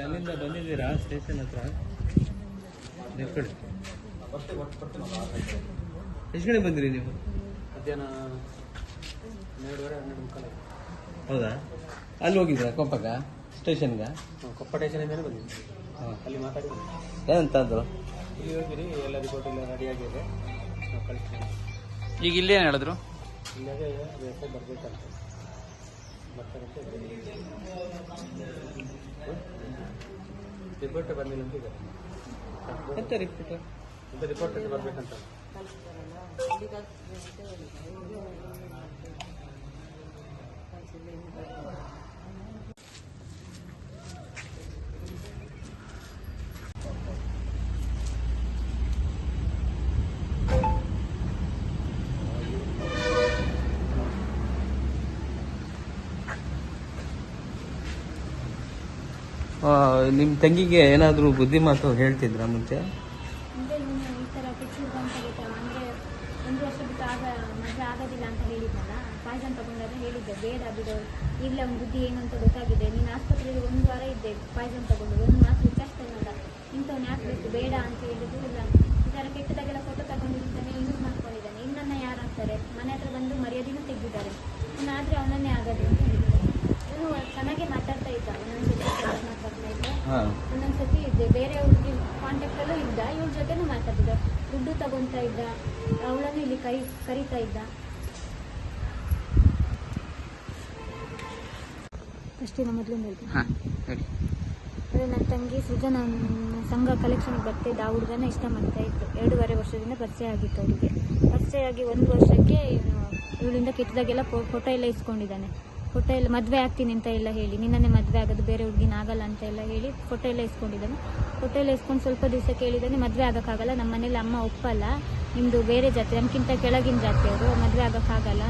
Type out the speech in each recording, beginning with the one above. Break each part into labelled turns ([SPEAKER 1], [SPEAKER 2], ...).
[SPEAKER 1] ಅಲ್ಲಿಂದ ಬಂದಿದ್ದೀರಾ ಸ್ಟೇಷನ್ ಹತ್ರ? ಎಷ್ಟು ಗಂಟೆ ಬಂದಿರಿ ನೀವು?
[SPEAKER 2] ಮಧ್ಯಾಹ್ನ 12:30
[SPEAKER 1] ಹೌದಾ? ಅಲ್ಲಿ ಹೋಗಿದ್ದೀರಾ ಕೊಪ್ಪಗ ಸ್ಟೇಷನ್ಗೆ?
[SPEAKER 2] ಕೊಪ್ಪ ಸ್ಟೇಷನಿಂದಲೇ ಬಂದಿದ್ವಿ. ಅಲ್ಲಿ ಮಾತಾಡಿ
[SPEAKER 1] ಏನಂತ ಅಂದರು?
[SPEAKER 2] ಇಲ್ಲಿ ಹೋಗಿರಿ, ಎಲ್ಲ ರಿಪೋರ್ಟ್ ಎಲ್ಲ ರೆಡಿ ಆಗಿದೆ, ನಾವು ಕಳಿಸ್ತೀವಿ.
[SPEAKER 3] ಈಗ ಇಲ್ಲಿ ಏನು ಹೇಳಿದ್ರು?
[SPEAKER 2] ಇಲ್ಲಾಗೆ ವ್ಯವಸ್ಥೆ ಬರಬೇಕಂತ ಬರ್ತಾರಂತೆ. ರಿಪೋರ್ಟ್ ಬಂದಿಲ್ಲ ಅಂತ ಇದೆ.
[SPEAKER 1] ಎಂತ ರಿಪೋರ್ಟ್?
[SPEAKER 2] ಅಂತ ರಿಪೋರ್ಟ್ ಬರಬೇಕಂತ.
[SPEAKER 1] ನಿಮ್ಮ ತಂಗಿಗೆ ಏನಾದರೂ ಬುದ್ಧಿ ಮಾತು ಹೇಳ್ತಿದ್ರಾ ಮುಂಚೆ?
[SPEAKER 4] ಅಂದರೆ ಈ ಥರ ಕಿಚ್ಚು ಬಂತಾಗುತ್ತೆ, ಅಂದರೆ 1 ವರ್ಷ ಬಿಟ್ಟು ಮದುವೆ ಆಗೋದಿಲ್ಲ ಅಂತ ಹೇಳಿದ್ನಲ್ಲ, ಪಾಯ್ಸನ್ ತಗೊಂಡಾಗ ಹೇಳಿದ್ದೆ ಬೇಡ ಬಿಡು, ಈಗಲೇ ಅವ್ನ ಬುದ್ಧಿ ಏನು ಅಂತ ಗೊತ್ತಾಗಿದೆ. ನೀನು ಆಸ್ಪತ್ರೆಯಲ್ಲಿ 1 ವಾರ ಇದ್ದೆ ಪಾಯ್ಸನ್ ತಗೊಂಡು, 1 ಮಾತು ವಿಚಾರಿಸ್ತಾನಲ್ಲ, ಇಂಥವ್ನು ಯಾಕೆ ಬೇಕು ಬೇಡ ಅಂತ ಹೇಳಿದ್ರು ಇಲ್ಲ. ಈ ಥರ ಕೆಟ್ಟದಾಗೆಲ್ಲ ಫೋಟೋ ತಗೊಂಡಿದ್ದಾನೆ, ಯೂಸ್ ಮಾಡ್ಕೊಂಡಿದ್ದಾನೆ. ಇನ್ನನ್ನ ಯಾರು ಆಗ್ತಾರೆ? ಮನೆ ಹತ್ರ ಬಂದು ಮರ್ಯಾದೆನೂ ತೆಗೆದಿದ್ದಾರೆ. ಆದರೆ ಅವನನ್ನೇ ಆಗೋದು ಅಂತ ಹೇಳಿದ್ದಾರೆ. ಇವನು ಚೆನ್ನಾಗೇ ಮಾತಾಡ್ತಾ ಇದ್ದ, ಮಾತಾಡ್ತಾ ಇದ್ದ. ಒಂದೊಂದ್ಸತಿ ಇದ್ದೆ ಬೇರೆ ಹುಡುಗಿ ಕಾಂಟ್ಯಾಕ್ಟಲ್ಲೂ ಇದ್ದ, ಇವ್ರ ಜೊತೆನೂ ಮಾತಾಡಿದ್ದ, ದುಡ್ಡು ತಗೊತಾ ಇದ್ದ, ಅವಳನ್ನು ಇಲ್ಲಿ ಕರೀತಾ ಇದ್ದ. ಅಷ್ಟೇನ ಮೊದಲಿಂದ ಹೇಳ್ತೀನಿ. ಅದೇ ನನ್ನ ತಂಗಿ ಸೃಜನ ಸಂಘ ಕಲೆಕ್ಷನ್ಗೆ ಬರ್ತಿದ್ದ, ಆ ಹುಡುಗನ ಇಷ್ಟ ಮಾಡ್ತಾ ಇತ್ತು. 2.5 ವರ್ಷದಿಂದ ಪರಿಚಯ ಆಗಿತ್ತು ಅವರಿಗೆ. ಪರಿಚಯ ಆಗಿ 1 ವರ್ಷಕ್ಕೆ ಇವಳಿಂದ ಕೆಟ್ಟದಾಗೆಲ್ಲ ಫೋಟೋ ಎಲ್ಲ ಇಸ್ಕೊಂಡಿದ್ದಾನೆ. ಫೋಟೋ ಎಲ್ಲ ಮದುವೆ ಆಗ್ತೀನಿ ಅಂತ ಎಲ್ಲ ಹೇಳಿ, ನಿನ್ನೇ ಮದುವೆ ಆಗೋದು, ಬೇರೆ ಹುಡುಗಿನ ಆಗಲ್ಲ ಅಂತ ಎಲ್ಲ ಹೇಳಿ ಫೋಟೋ ಎಲ್ಲ ಇಸ್ಕೊಂಡಿದ್ದಾನೆ. ಫೋಟೋ ಎಲ್ಲ ಇಸ್ಕೊಂಡು ಸ್ವಲ್ಪ ದಿವಸ ಕೇಳಿದ್ದಾನೆ, ಮದುವೆ ಆಗೋಕ್ಕಾಗಲ್ಲ, ನಮ್ಮ ಮನೇಲಿ ಅಮ್ಮ ಒಪ್ಪಲ್ಲ, ನಿಮ್ಮದು ಬೇರೆ ಜಾತಿ, ನಮ್ಗಿಂತ ಕೆಳಗಿನ ಜಾತಿಯವರು, ಮದುವೆ ಆಗೋಕ್ಕಾಗಲ್ಲ,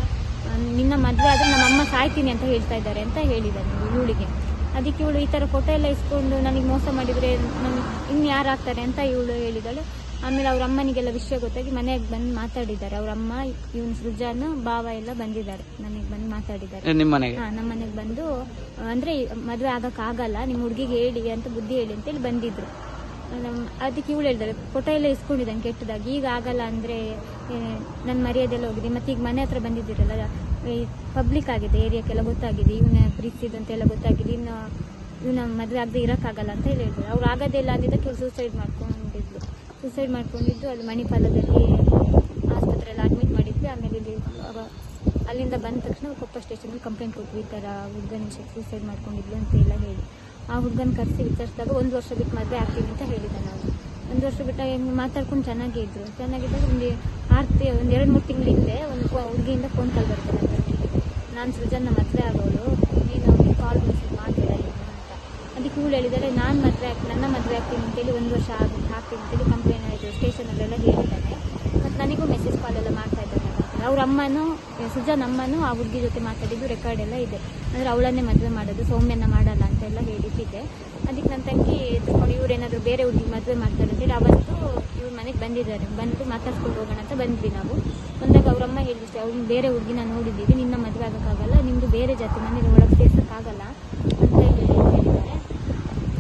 [SPEAKER 4] ನಿನ್ನ ಮದುವೆ ಆದರೆ ನಮ್ಮ ಅಮ್ಮ ಸಾಯ್ತೀನಿ ಅಂತ ಹೇಳ್ತಾ ಇದ್ದಾರೆ ಅಂತ ಹೇಳಿದ್ದಾನೆ ಇವಳಿಗೆ. ಅದಕ್ಕೆ ಇವಳು ಈ ಥರ ಫೋಟೋ ಎಲ್ಲ ಇಸ್ಕೊಂಡು ನನಗೆ ಮೋಸ ಮಾಡಿದರೆ ಇನ್ನು ಯಾರು ಆಗ್ತಾರೆ ಅಂತ ಇವಳು ಹೇಳಿದಾಳೆ. ಆಮೇಲೆ ಅವ್ರ ಅಮ್ಮನಿಗೆಲ್ಲ ವಿಷಯ ಗೊತ್ತಾಗಿ ಮನೆಗೆ ಬಂದು ಮಾತಾಡಿದ್ದಾರೆ. ಅವ್ರ ಅಮ್ಮ, ಇವನು ಸೃಜಾನ್ ಭಾವ ಎಲ್ಲ ಬಂದಿದ್ದಾರೆ, ನನಗೆ ಬಂದು ಮಾತಾಡಿದ್ದಾರೆ.
[SPEAKER 3] ನಿಮ್ಮ ಮನೆಗೆ?
[SPEAKER 4] ಹಾಂ, ನಮ್ಮ ಮನೆಗೆ ಬಂದು ಅಂದರೆ ಮದುವೆ ಆಗೋಕ್ಕಾಗಲ್ಲ, ನಿಮ್ಮ ಹುಡುಗಿಗೆ ಹೇಳಿ ಅಂತ ಬುದ್ಧಿ ಹೇಳಿ ಅಂತೇಳಿ ಬಂದಿದ್ರು. ಅದಕ್ಕೆ ಇವಳು ಹೇಳಿದಾಳೆ ಫೋಟೋ ಎಲ್ಲ ಇಸ್ಕೊಂಡಿದ್ದಾನೆ ಕೆಟ್ಟದಾಗಿ, ಈಗ ಆಗಲ್ಲ ಅಂದರೆ ನನ್ನ ಮರ್ಯಾದೆಲ್ಲ ಹೋಗಿದೆ, ಮತ್ತು ಈಗ ಮನೆ ಹತ್ರ ಬಂದಿದ್ದೀರಲ್ಲ, ಪಬ್ಲಿಕ್ ಆಗಿದೆ, ಏರಿಯಾಕ್ಕೆಲ್ಲ ಗೊತ್ತಾಗಿದೆ, ಇವನ ಪ್ರೀತಿಸಿದಂತೆಲ್ಲ ಗೊತ್ತಾಗಿದೆ, ಇನ್ನು ಇವನ ಮದುವೆ ಆಗದೆ ಇರೋಕ್ಕಾಗಲ್ಲ ಅಂತ ಹೇಳಿದ್ರು. ಅವ್ರು ಆಗೋದಿಲ್ಲ ಅಂದಿದ್ದಕ್ಕೆ ಇವ್ರು ಸೂಸೈಡ್ ಮಾಡ್ಕೊಂಡಿದ್ದು ಅಲ್ಲಿ ಮಣಿಪಾಲದಲ್ಲಿ ಆಸ್ಪತ್ರೆಯಲ್ಲಿ ಅಡ್ಮಿಟ್ ಮಾಡಿದ್ವಿ. ಆಮೇಲೆ ಇಲ್ಲಿ ಅಲ್ಲಿಂದ ಬಂದ ತಕ್ಷಣ ಕೊಪ್ಪ ಸ್ಟೇಷನಲ್ಲಿ ಕಂಪ್ಲೇಂಟ್ ಕೊಟ್ವಿ, ಈ ಥರ ಹುಡುಗನ ಸೂಸೈಡ್ ಮಾಡ್ಕೊಂಡಿದ್ಲು ಅಂತ ಎಲ್ಲ ಹೇಳಿ. ಆ ಹುಡುಗನ ಕರೆಸಿ ವಿಚಾರಿಸಿದಾಗ 1 ವರ್ಷ ಬಿಟ್ಟು ಮದುವೆ ಆಗ್ತೀವಿ ಅಂತ ಹೇಳಿದ್ದೆ. ನಾವು 1 ವರ್ಷ ಬಿಟ್ಟು ಮಾತಾಡ್ಕೊಂಡು ಚೆನ್ನಾಗಿದ್ದಾಗ ಒಂದು 2-3 ತಿಂಗಳ ಹಿಂದೆ ಒಂದು ಹುಡುಗಿಯಿಂದ ಫೋನ್ ಕಾಲ್ ಬರ್ತದೆ ಅಂತ, ನಾನು ಸೃಜನ್ನ ಮದುವೆ ಆಗೋಳು, ನೀನು ಅವ್ರಿಗೆ ಕಾಲ್ ಮೆಸೇಜ್ ಮಾಡಬೇಡ ಅಂತ. ಅದಕ್ಕೆ ಇವಳು ಹೇಳಿದ್ದಾರೆ ನನ್ನ ಮದುವೆ ಆಗ್ತೀನಿ ಅಂತೇಳಿ 1 ವರ್ಷ ಆಗ್ತೀನಿ ಅಂತೇಳಿ ಕಂಪ್ಲೇಂಟ್ ಆಯಿತು, ಸ್ಟೇಷನಲ್ಲೆಲ್ಲ ಹೇಳಿದ್ದಾನೆ. ಮತ್ತು ನನಗೂ ಮೆಸೇಜ್ ಕಾಲೆಲ್ಲ ಮಾಡ್ತಾ ಇದ್ದಾನೆ. ಅವ್ರ ಅಮ್ಮನೂ, ಸೃಜನ್ ಅಮ್ಮನೂ ಆ ಹುಡುಗಿ ಜೊತೆ ಮಾತಾಡಿದ್ದು ರೆಕಾರ್ಡ್ ಎಲ್ಲ ಇದೆ. ಅಂದರೆ ಅವಳನ್ನೇ ಮದುವೆ ಮಾಡೋದು, ಸೌಮ್ಯನ ಮಾಡಲ್ಲ ಅಂತೆಲ್ಲ ಹೇಳಿದ್ದೆ. ಅದಕ್ಕೆ ನನ್ನ ತಂಗಿ ಎತ್ಕೊಂಡು ಇವ್ರೇನಾದರೂ ಬೇರೆ ಹುಡುಗಿ ಮದುವೆ ಮಾಡ್ತಾರೆ ಅಂತೇಳಿ ಅವತ್ತು ಇವ್ರ ಮನೆಗೆ ಬಂದಿದ್ದಾರೆ. ಬಂದು ಮಾತಾಡ್ಸ್ಕೊಂಡು ಹೋಗೋಣ ಅಂತ ಬಂದ್ವಿ ನಾವು. ಬಂದಾಗ ಅವ್ರಮ್ಮ ಹೇಳಿದ್ರು, ಅವ್ನು ಬೇರೆ ಹುಡುಗಿನ ನೋಡಿದ್ದೀವಿ, ನಿನ್ನ ಮದುವೆ ಆಗೋಕ್ಕಾಗಲ್ಲ, ನಿಮ್ಮದು ಬೇರೆ ಜಾತಿ, ಮನೇಲಿ ಒಳಗೆ ಸೇರ್ಸೋಕ್ಕಾಗಲ್ಲ ಅಂತ ಹೇಳಿದ್ದಾರೆ.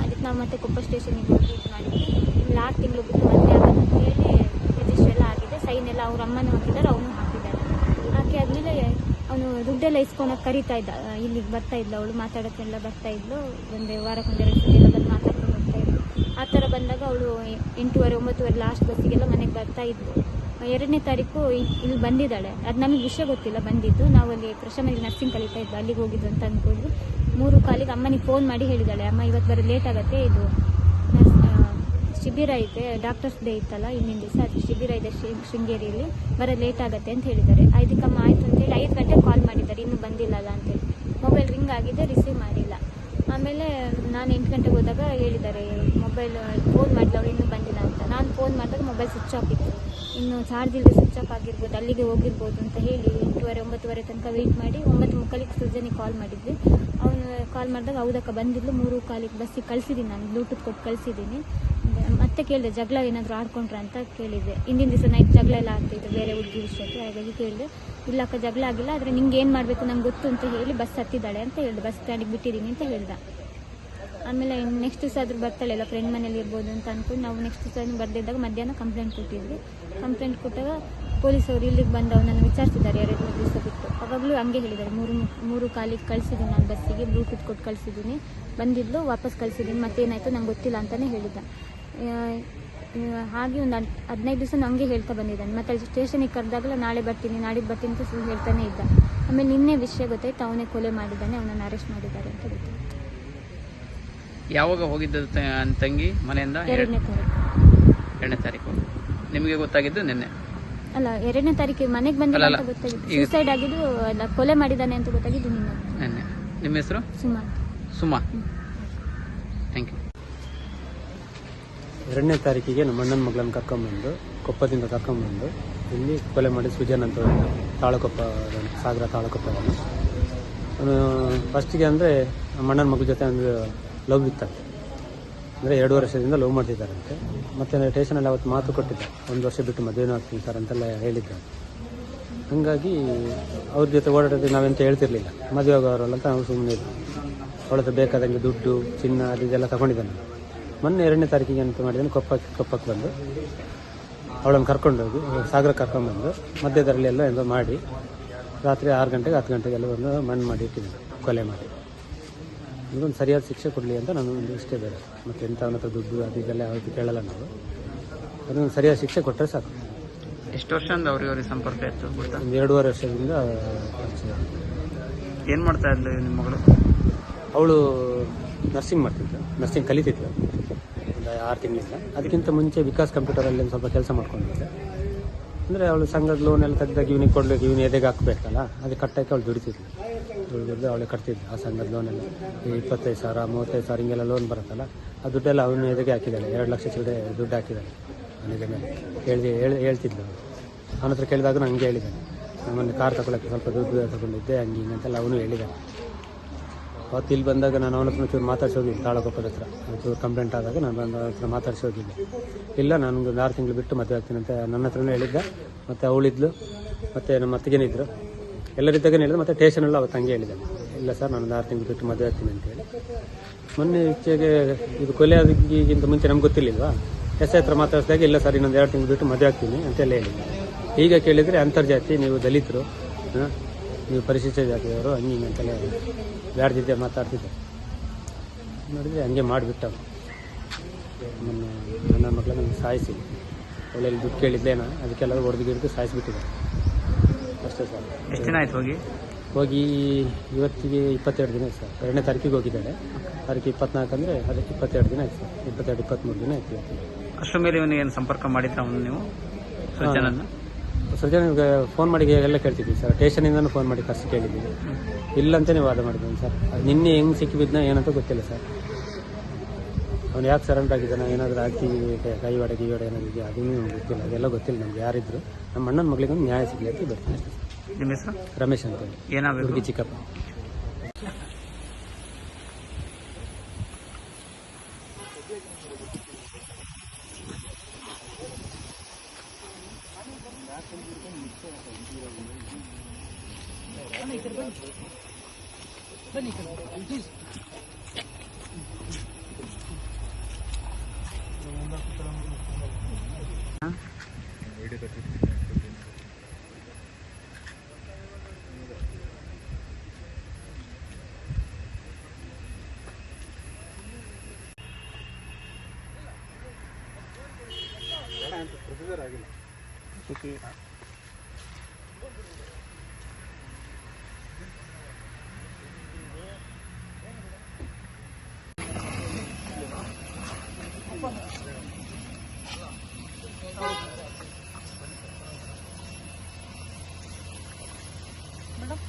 [SPEAKER 4] ಅದಕ್ಕೆ ನಾವು ಮತ್ತೆ ಕೊಪ್ಪ ಸ್ಟೇಷನಿಗೆ ಹೋಗಿ ಇದು ಮಾಡಿದ್ವಿ. ಇಲ್ಲಿ 6 ತಿಂಗಳು ಬಿಟ್ಟು ಮದುವೆ ಆಗೋದು ಅಂತ ಹೇಳಿ ರಿಜಿಸ್ಟರ್ ಎಲ್ಲ ಆಗಿದೆ, ಸೈನ್ ಎಲ್ಲ ಅವ್ರ ಅಮ್ಮನೂ ಹಾಕಿದ್ದಾರೆ, ಅವನು ಹಾಕಿದ್ದಾರೆ. ಹಾಕಿ ಆದಮೇಲೆ ಅವನು ದುಡ್ಡೆಲ್ಲ ಇಸ್ಕೊಳಕ್ಕೆ ಕರೀತಾ ಇದ್ದ, ಇಲ್ಲಿಗೆ ಬರ್ತಾ ಇದ್ಲು, ಅವಳು ಮಾತಾಡೋಕ್ಕೆಲ್ಲ ಬರ್ತಾ ಇದ್ಲು, ಒಂದು ವಾರಕ್ಕೊಂದು 2 ಸತಿ ಎಲ್ಲ ಬಂದು ಮಾತಾಡ್ಕೊಂಡು ಹೋಗ್ತಾ ಇದ್ಲು. ಆ ಥರ ಬಂದಾಗ ಅವಳು 8:30-9 ಲಾಸ್ಟ್ ಬಸ್ಸಿಗೆಲ್ಲ ಮನೆಗೆ ಬರ್ತಾ ಇದ್ಲು. 2ನೇ ತಾರೀಕು ಇಲ್ಲಿ ಬಂದಿದ್ದಾಳೆ. ಅದು ನಮಗೆ ವಿಷಯ ಗೊತ್ತಿಲ್ಲ ಬಂದಿದ್ದು, ನಾವು ಅಲ್ಲಿ ಪ್ರಶಮಲ್ಲಿ ನರ್ಸಿಂಗ್ ಕಲಿತಾ ಇದ್ದು, ಅಲ್ಲಿಗೆ ಹೋಗಿದ್ದು ಅಂತ ಅಂದ್ಕೊಂಡು 3:15 ಅಮ್ಮನಿಗೆ ಫೋನ್ ಮಾಡಿ ಹೇಳಿದ್ದಾಳೆ, ಅಮ್ಮ ಇವತ್ತು ಬರೋ ಲೇಟ್ ಆಗುತ್ತೆ, ಇದು ಶಿಬಿರ ಇದೆ, ಡಾಕ್ಟರ್ಸ್ ಡೇ ಇತ್ತಲ್ಲ ಇನ್ನಿನ ದಿವಸ, ಅದು ಶಿಬಿರ ಇದೆ ಶೃಂಗೇರಿಯಲ್ಲಿ, ಬರೋದು ಲೇಟ್ ಆಗುತ್ತೆ ಅಂತ ಹೇಳಿದ್ದಾರೆ. ಇದಕ್ಕಮ್ಮ ಆಯಿತು ಅಂತೇಳಿ 5 ಗಂಟೆಗೆ ಕಾಲ್ ಮಾಡಿದ್ದಾರೆ, ಇನ್ನೂ ಬಂದಿಲ್ಲಲ್ಲ ಅಂತೇಳಿ. ಮೊಬೈಲ್ ರಿಂಗ್ ಆಗಿದೆ, ರಿಸೀವ್ ಮಾಡಿಲ್ಲ. ಆಮೇಲೆ ನಾನು 8 ಗಂಟೆಗೆ ಹೋದಾಗ ಹೇಳಿದ್ದಾರೆ, ಮೊಬೈಲ್ ಫೋನ್ ಮಾಡಿದವಳು ಇನ್ನೂ ಬಂದಿಲ್ಲ ಅಂತ. ನಾನು ಫೋನ್ ಮಾಡಿದಾಗ ಮೊಬೈಲ್ ಸ್ವಿಚ್ ಆಫ್ ಇತ್ತು, ಇನ್ನು ಚಾರ್ಜ್ ಇಲ್ಲದೆ ಸ್ವಿಚ್ ಆಫ್ ಆಗಿರ್ಬೋದು, ಅಲ್ಲಿಗೆ ಹೋಗಿರ್ಬೋದು ಅಂತ ಹೇಳಿ 8:30-9 ತನಕ ವೆಯ್ಟ್ ಮಾಡಿ 9:30 ಸೃಜನಿಗೆ ಕಾಲ್ ಮಾಡಿದ್ವಿ. ಅವನು ಕಾಲ್ ಮಾಡಿದಾಗ ಹೌದಕ್ಕ ಬಂದಿದ್ಲು, 3:15 ಬಸ್ಸಿಗೆ ಕಳಿಸಿದ್ದೀನಿ, ನಾನು ಬ್ಲೂಟೂತ್ ಕೊಟ್ಟು ಕಳಿಸಿದ್ದೀನಿ. ಮತ್ತೆ ಕೇಳಿದೆ ಜಗಳ ಏನಾದರೂ ಆಡ್ಕೊಂಡ್ರ ಅಂತ ಕೇಳಿದ್ದೆ. ಹಿಂದಿನ ದಿವಸ ನೈಟ್ ಜಗಳ ಎಲ್ಲ ಆಗ್ತಿತ್ತು ಬೇರೆ ಹುಡುಗಿ ವಿಷಯಕ್ಕೆ. ಹಾಗಾಗಿ ಕೇಳಿದೆ, ಇಲ್ಲಕ್ಕ ಜಗಳ ಆಗಿಲ್ಲ, ಆದರೆ ನಿಂಗೆ ಏನು ಮಾಡಬೇಕು ನಂಗೆ ಗೊತ್ತು ಅಂತ ಹೇಳಿ ಬಸ್ ಹತ್ತಿದ್ದಾಳೆ ಅಂತ ಹೇಳಿದೆ, ಬಸ್ ಸ್ಟ್ಯಾಂಡಿಗೆ ಬಿಟ್ಟಿದ್ದೀನಿ ಅಂತ ಹೇಳ್ದೆ. ಆಮೇಲೆ ನೆಕ್ಸ್ಟ್ ದಿವಸ ಆದ್ರೂ ಬರ್ತಾಳೆಲ್ಲ ಫ್ರೆಂಡ್ ಮನೇಲಿ ಇರ್ಬೋದು ಅಂತ ಅಂದ್ಕೊಂಡು ನಾವು ನೆಕ್ಸ್ಟ್ ದಿವಸ ಬರ್ದಿದ್ದಾಗ ಮಧ್ಯಾಹ್ನ ಕಂಪ್ಲೇಂಟ್ ಕೊಟ್ಟಿದ್ವಿ. ಕಂಪ್ಲೇಂಟ್ ಕೊಟ್ಟಾಗ ಪೊಲೀಸವರು ಇಲ್ಲಿಗೆ ಬಂದು ಅವನನ್ನು ವಿಚಾರಿಸಿದ್ದಾರೆ 2-3 ದಿವಸ ಬಿಟ್ಟು. ಅವಾಗಲೂ ಹಂಗೆ ಹೇಳಿದ್ದಾರೆ, 3:15 ಕಳಿಸಿದ್ದೀನಿ ನಾನು ಬಸ್ಸಿಗೆ, ಬ್ಲೂಟೂತ್ ಕೊಟ್ಟು ಕಳಿಸಿದ್ದೀನಿ, ಬಂದಿದ್ಲು ವಾಪಸ್ ಕಳಿಸಿದ್ದೀನಿ, ಮತ್ತೇನಾಯಿತು ನಂಗೆ ಗೊತ್ತಿಲ್ಲ ಅಂತಲೇ ಹೇಳಿದ್ದ. ಹಾಗೆ ಒಂದು 15 ದಿವಸ ಹಂಗೆ ಹೇಳ್ತಾ ಬಂದಿದ್ದಾನೆ. ಮತ್ತು ಸ್ಟೇಷನಿಗೆ ಕರೆದಾಗಲ ನಾಳೆ ಬರ್ತೀನಿ ನಾಡಿದ್ದು ಬರ್ತೀನಿ ಅಂತ ಸುಳ್ಳು ಹೇಳ್ತಾನೆ ಇದ್ದ. ಆಮೇಲೆ ನಿನ್ನೆ ವಿಷಯ ಗೊತ್ತಾಯ್ತು, ಅವನೇ ಕೊಲೆ ಮಾಡಿದ್ದಾನೆ, ಅವನನ್ನು ಅರೆಸ್ಟ್ ಮಾಡಿದ್ದಾರೆ ಅಂತ ಗೊತ್ತಾಯ್ತು.
[SPEAKER 3] ಯಾವಾಗ ಹೋಗಿದ್ದು ತಂಗಿ ಮನೆಯಿಂದ?
[SPEAKER 4] 2ನೇ ತಾರೀಕು.
[SPEAKER 3] 2ನೇ ತಾರೀಕು. ನಿಮಗೆ ಗೊತ್ತಾಗಿದ್ದು ನಿನ್ನೆ?
[SPEAKER 4] ಅಲ್ಲ, 2ನೇ ತಾರೀಕಿಗೆ ಮನೆಗೆ ಬಂದಿಲ್ಲ ಅಂತ ಗೊತ್ತಾಗಿದ್ದು. ಸೂಸೈಡ್ ಆಗಿದ್ದು ಅಲ್ಲ, ಕೊಲೆ ಮಾಡಿದ್ದಾನೆ ಅಂತ ಗೊತ್ತಾಗಿದ್ದು ನಿನ್ನೆ.
[SPEAKER 3] ನಿಮ್ಮ ಹೆಸರು? ಸುಮಾ. Thank you.
[SPEAKER 2] 2ನೇ ತಾರೀಕಿಗೆ ನಮ್ಮ ಅಣ್ಣನ ಮಗಳನ್ನು ಕರ್ಕೊಂಡ್ಬಂದು ಕೊಪ್ಪದಿಂದ ಕರ್ಕೊಂಡ್ಬಂದು ಇಲ್ಲಿ ಕೊಲೆ ಮಾಡಿ ಸುಜನ್ ಅಂತ ತಾಳಕೊಪ್ಪ, ಸಾಗರ ತಾಳಕೊಪ್ಪವನ್ನು. ಅವನು ಫಸ್ಟಿಗೆ ಅಂದರೆ ನಮ್ಮ ಅಣ್ಣನ ಮಗಳ ಜೊತೆ ಒಂದು ಲವ್ ಇತ್ತಂತೆ, ಅಂದರೆ 2 ವರ್ಷದಿಂದ ಲವ್ ಮಾಡ್ತಿದ್ದಾರಂತೆ. ಮತ್ತು ಸ್ಟೇಷನಲ್ಲಿ ಅವತ್ತು ಮಾತು ಕೊಟ್ಟಿದ್ದ, 1 ವರ್ಷ ಬಿಟ್ಟು ಮದುವೆನೂ ಆಗ್ತೀನಿ ಸರ್ ಅಂತೆಲ್ಲ ಹೇಳಿದ್ದ. ಹಾಗಾಗಿ ಅವ್ರ ಜೊತೆ ಓಡಾಡೋದು ನಾವೆಂತ ಹೇಳ್ತಿರ್ಲಿಲ್ಲ, ಮದುವೆ ಆಗೋರಲ್ಲ ಅಂತ ನಾವು ಸುಮ್ಮನೆ ಇದ್ವಿ. ಅವಳ ಹತ್ರ ಬೇಕಾದಂಗೆ ದುಡ್ಡು ಚಿನ್ನ ಅದೆಲ್ಲ ತಗೊಂಡಿದ್ದಾನೆ. ಮೊನ್ನೆ 2ನೇ ತಾರೀಕಿಗೆ ಅಂತ ಮಾಡಿದ್ದಾನೆ, ಕೊಪ್ಪಕ್ಕೆ ಬಂದು ಅವಳನ್ನು ಕರ್ಕೊಂಡೋಗಿ ಸಾಗರ ಕರ್ಕೊಂಡ್ಬಂದು ಮಧ್ಯದಲ್ಲಿ ಎಲ್ಲ ಮಾಡಿ ರಾತ್ರಿ 6 ಗಂಟೆಗೆ 10 ಗಂಟೆಗೆಲ್ಲ ಒಂದು ಮಣ್ಣು ಮಾಡಿ ಇಟ್ಟಿದ್ದೀನಿ, ಕೊಲೆ ಮಾಡಿ. ಇದೊಂದು ಸರಿಯಾದ ಶಿಕ್ಷೆ ಕೊಡಲಿ ಅಂತ ನಾನು ಒಂದು ಇಷ್ಟೇ ಬೇರೆ. ಮತ್ತು ಎಂಥ ಅವನ ಹತ್ರ ದುಡ್ಡು ಅದು ಇದೆಲ್ಲ ಯಾವುದು ಕೇಳಲ್ಲ ನಾವು. ಅದೊಂದು ಸರಿಯಾದ ಶಿಕ್ಷೆ ಕೊಟ್ಟರೆ ಸಾಕು.
[SPEAKER 3] ಎಷ್ಟು ವರ್ಷದಿಂದ ಅವ್ರಿಗೆ ಸಂಪರ್ಕ ಇತ್ತು?
[SPEAKER 2] ಒಂದು 2.5 ವರ್ಷದಿಂದ ಪರಿಚಯ.
[SPEAKER 3] ಏನು ಮಾಡ್ತಾ ಇದ್ಲು ನಿಮ್ಮ ಮಗಳು?
[SPEAKER 2] ಅವಳು ನರ್ಸಿಂಗ್ ಮಾಡ್ತಿದ್ಳು, ನರ್ಸಿಂಗ್ ಕಲಿತಿದ್ಳು ಒಂದು 6 ತಿಂಗಳಿಂದ. ಅದಕ್ಕಿಂತ ಮುಂಚೆ ವಿಕಾಸ್ ಕಂಪ್ಯೂಟರಲ್ಲಿ ಒಂದು ಸ್ವಲ್ಪ ಕೆಲಸ ಮಾಡ್ಕೊಂಡಿದ್ದೆ. ಅಂದರೆ ಅವಳು ಸಂಘದ ಲೋನ್ ಎಲ್ಲ ತೆಗೆದಾಗ ಇವನಿಗೆ ಕೊಡಬೇಕು, ಇವನು ಎದೆಗೆ ಹಾಕಬೇಕಲ್ಲ, ಅದು ಕಟ್ಟೋಕ್ಕೆ ಅವಳು ದುಡಿತಿದ್ಳು. ಅವಳು ಕಟ್ತಿದ್ಳು ಆ ಸಂಘದ ಲೋನೆಲ್ಲ. 25,000 35,000 ಹಿಂಗೆಲ್ಲ ಲೋನ್ ಬರುತ್ತಲ್ಲ, ಆ ದುಡ್ಡೆಲ್ಲ ಅವನು ಎದೆಗೆ ಹಾಕಿದ್ದಾಳೆ. 2 ಲಕ್ಷ ಚಿಲ್ಲರೆ ದುಡ್ಡು ಹಾಕಿದ್ದಾಳೆ ಅವನಿಗೆ ಮೇಲೆ. ಹೇಳ್ತಿದ್ಲು ಅವಳು. ಅವನ ಹತ್ರ ಕೇಳಿದಾಗ ನಾನು ಹಂಗೆ ಹೇಳಿದ್ದಾನೆ, ನಮ್ಮನ್ನು ಕಾರ್ ತಗೊಳ್ಳೋಕ್ಕೆ ಸ್ವಲ್ಪ ದುಡ್ಡು ತಗೊಂಡಿದ್ದೆ ಹಂಗೆ ಹಿಂಗೆ ಅಂತೆಲ್ಲ ಅವನು ಹೇಳಿದ್ದಾನೆ. ಅವತ್ತು ಇಲ್ಲಿ ಬಂದಾಗ ನಾನು ಅವನ ಹತ್ರ ಚೂರು ಮಾತಾಡ್ಸೋಗಿದ್ದೆ, ತಾಳಗೊಪ್ಪದ ಹತ್ರ ಚೂರು ಕಂಪ್ಲೇಂಟ್ ಆದಾಗ ನಾನು ಬಂದ ಹತ್ರ ಮಾತಾಡ್ಸೋಗಿದ್ದೆ. ಇಲ್ಲ ನನಗೆ 6 ತಿಂಗಳು ಬಿಟ್ಟು ಮದುವೆ ಆಗ್ತೀನಿ ಅಂತ ನನ್ನ ಹತ್ರನೂ ಹೇಳಿದ್ದೆ. ಮತ್ತು ಅವಳಿದ್ಲು, ಮತ್ತು ನಮ್ಮ ಅತ್ತಿಗೆನಿದ್ರು, ಎಲ್ಲರಿದ್ದಾಗೇ ಹೇಳಿದ್ರು. ಮತ್ತು ಸ್ಟೇಷನಲ್ಲೂ ಅವತ್ತು ಹಂಗೆ ಹೇಳಿದ್ದಾನೆ, ಇಲ್ಲ ಸರ್ ನಾನು 6 ತಿಂಗಳು ಬಿಟ್ಟು ಮದುವೆ ಆಗ್ತೀನಿ ಅಂತೇಳಿ. ಮೊನ್ನೆ ಈಚೆಗೆ ಇದು ಕೊಲೆ ಆದಕ್ಕಿಂತ ಮುಂಚೆ ನಮ್ಗೆ ಗೊತ್ತಿರಲಿಲ್ವಾ, ಎಸ್ ಐ ಹತ್ರ ಮಾತಾಡಿಸಿದಾಗ ಇಲ್ಲ ಸರ್ ಇನ್ನೊಂದು 2 ತಿಂಗಳು ಬಿಟ್ಟು ಮದುವೆ ಆಗ್ತೀನಿ ಅಂತೆಲ್ಲ ಹೇಳಿದ್ದೆ. ಈಗ ಕೇಳಿದರೆ ಅಂತರ್ಜಾತಿ, ನೀವು ದಲಿತರು, ನೀವು ಪರಿಶಿಷ್ಟ ಜಾತಿಯವರು, ಹಂಗೆ ಹಿಂಗೆ ಅಂತೆಲ್ಲ ಬ್ಯಾಡ್ದಿದ್ದೆ ಮಾತಾಡ್ತಿದ್ದೆ. ನೋಡಿದರೆ ಹಂಗೆ ಮಾಡಿಬಿಟ್ಟ. ನನ್ನ ಮಕ್ಕಳನ್ನ ಸಾಯಿಸಿ ಒಳ್ಳೆಯಲ್ಲಿ ದುಡ್ಡು ಕೇಳಿದ್ದೇನ, ಅದಕ್ಕೆಲ್ಲ ಹೊಡೆದು ಸಾಯಿಸಿಬಿಟ್ಟಿದೆ ಅಷ್ಟೇ ಸರ್.
[SPEAKER 3] ಎಷ್ಟು ದಿನ ಆಯ್ತು
[SPEAKER 2] ಹೋಗಿ? ಇವತ್ತಿಗೆ 22 ದಿನ ಆಯ್ತು ಸರ್. 2ನೇ ತಾರೀಕಿಗೆ ಹೋಗಿದ್ದಾಳೆ, ತಾರೀಕು 24 ಅಂದರೆ ಅದಕ್ಕೆ 22 ದಿನ ಆಯ್ತು ಸರ್. 22-23 ದಿನ ಆಯ್ತು.
[SPEAKER 3] ಅಷ್ಟರ ಮೇಲೆ ಇವನಿಗೆ ಏನು ಸಂಪರ್ಕ ಮಾಡಿದ್ರೆ ಅವನು ನೀವು
[SPEAKER 2] ಸೃಜನಿಗೆ ಫೋನ್ ಮಾಡಿ ಎಲ್ಲ ಕೇಳ್ತಿದ್ವಿ ಸರ್. ಸ್ಟೇಷನಿಂದನೂ ಫೋನ್ ಮಾಡಿ ಕರ್ಸಿ ಕೇಳಿದ್ದೀವಿ, ಇಲ್ಲ ಅಂತಲೇ ವಾದ ಮಾಡಿದ್ದೀನಿ ಸರ್. ಅದು ನಿನ್ನೆ ಹೆಂಗೆ ಸಿಕ್ಕಿಬಿದ್ನ ಏನಂತ ಗೊತ್ತಿಲ್ಲ ಸರ್. ಅವ್ನು ಯಾಕೆ ಸರೆಂಡರ್ ಆಗಿದ್ದಾನೆ, ಏನಾದರೂ ಹಾಕಿ ಕೈ ಒಡೆ ಏನಾದ್ರು ಇದೆಯಾ ಅದನ್ನೂ ಗೊತ್ತಿಲ್ಲ. ಅದೆಲ್ಲ ಗೊತ್ತಿಲ್ಲ ನಮ್ಗೆ ಯಾರಿದ್ರು. ನಮ್ಮ ಅಣ್ಣನ ಮಗಳಿಗೊಂದು ನ್ಯಾಯ ಸಿಗಲಿ ಅಂತ ಬರ್ತೀನಿ ಅಷ್ಟೇ ಸರ್.
[SPEAKER 3] ನಿಮ್ಮ ಹೆಸರು?
[SPEAKER 2] ರಮೇಶ್ ಅಂತೇಳಿ, ಹುಡುಗಿ ಚಿಕ್ಕಪ್ಪ. ಪ್ರೊಸೀಜರ್ ಆಗಿಲ್ಲ. ಮೇಡಮ್